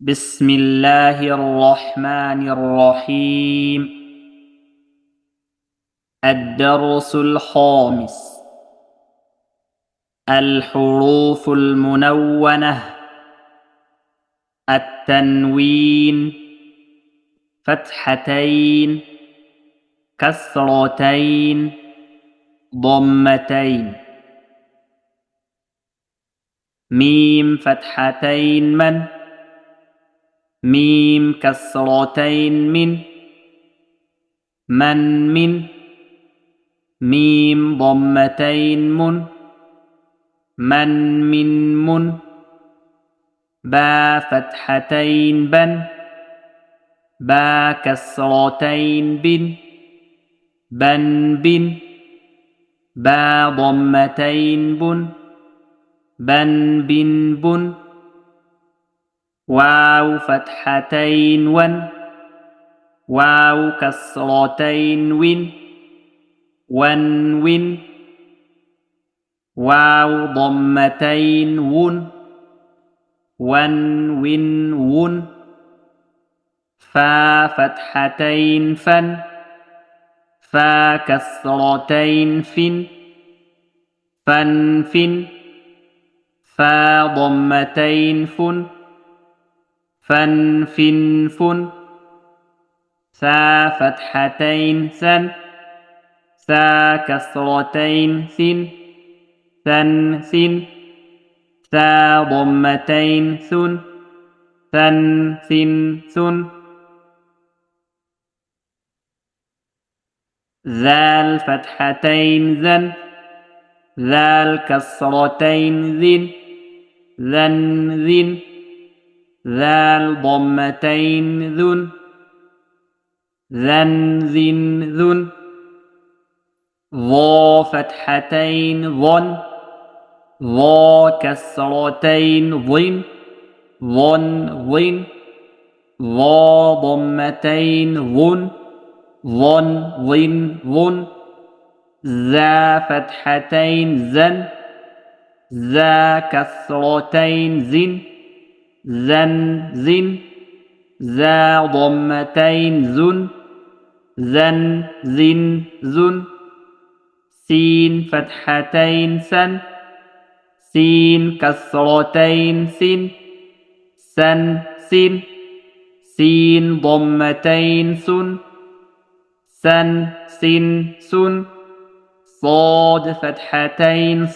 بسم الله الرحمن الرحيم. الدرس الخامس: الحروف المنونة. التنوين: فتحتين، كسرتين، ضمتين. ميم فتحتين من، ميم كسرتين من ميم ضمتين من با فتحتين با كسرتين بن با ضمتين بن واو فتحتين واو كسرتين ون واو ضمتين ون فا فتحتين فا كسرتين فن فا ضمتين فن ثا فتحتين ثا كسرتين ثن ثا ضمتين ثن ذال فتحتين ذال كسرتين ذن ذال ضمتين ذن ظا فتحتين ظا كسرتين ظن ظا ضمتين ظن ذا فتحتين ذا كسرتين زن ذا ضمتين زن سين فتحتين سين كسرتين سن سين ضمتين سن صاد فتحتين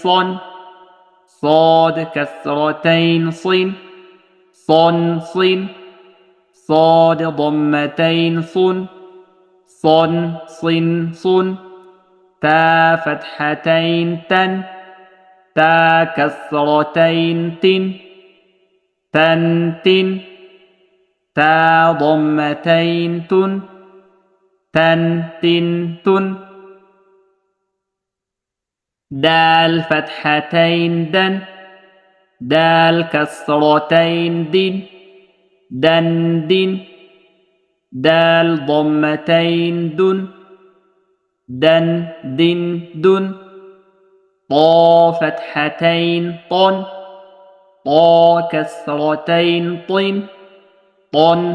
صاد كسرتين صن صاد ضمتين صن تا فتحتين تا كسرتين تن تا ضمتين تن دال فتحتين دال كسرتين دن دال ضمتين دن طا فتحتين طا كسرتين طن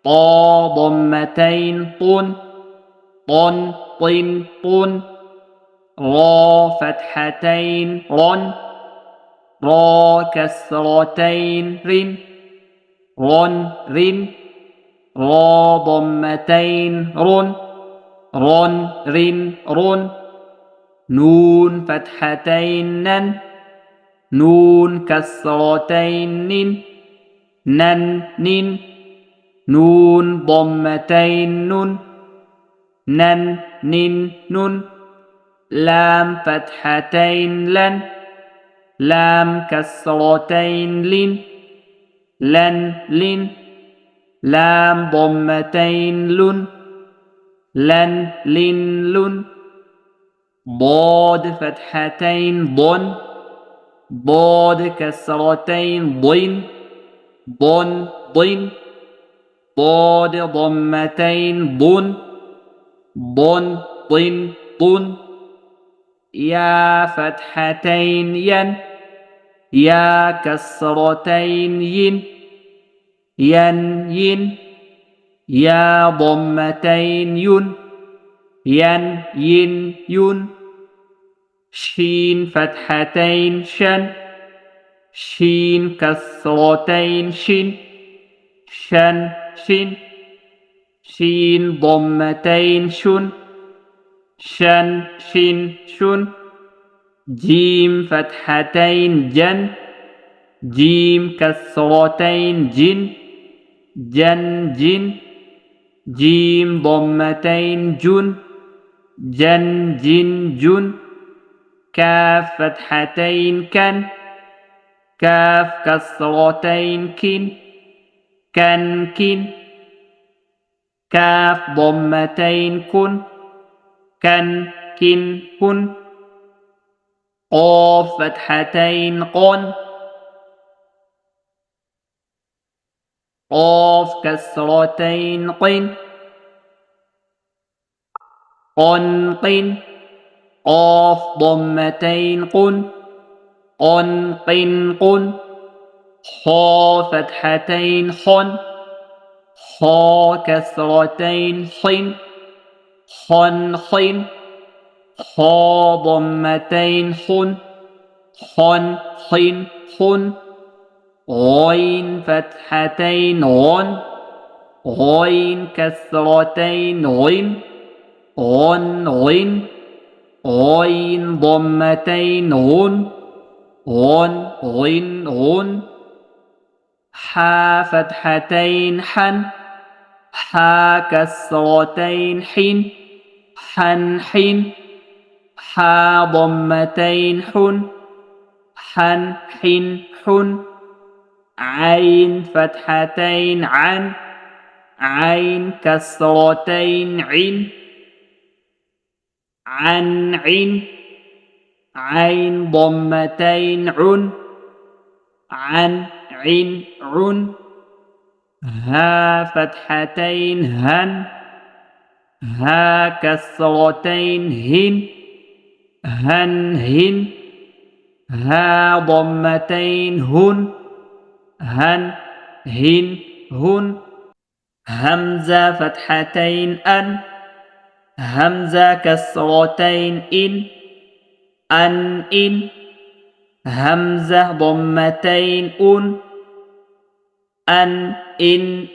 طا ضمتين طن را فتحتين را كسرتين رن را ضمتين رن نون فتحتين نون كسرتين نن نون ضمتين نن لام فتحتين لام كسرتين لن لام ضمتين لن ضاد فتحتين ضاد كسرتين ضن ضاد ضمتين طن يا فتحتين يا كسرتين ين ين يا ضمتين ين ين ين ين شين فتحتين شن شين كسرتين شن شن شن شين ضمتين شن شن شن شن جيم فتحتين جن جيم كسرتين جن جن جن جيم ضمتين جن جن جن جن كاف فتحتين كن كاف كسرتين كن كن كن كاف ضمتين كن كن كن كن قاف فتحتين قن قاف كسرتين قن قن قن قاف ضمتين قن قن قن قن خا فتحتين خن خا كسرتين حن خن حن خا ضمتين حن خن حن حن غين فتحتين غن غين كسرتين غن غن غن غين ضمتين غن غن غن غن حا فتحتين حن حا كسرتين حن حن حن حا ضمتين حن حن حن حن عين فتحتين عن عين كسرتين عن عن عن عين ضمتين عن عن عن عن ها فتحتين هن ها كسرتين هن هن هن ها ضمتين هن هن هن هن همزة فتحتين أن همزة كسرتين إن همزة ضمتين أن إن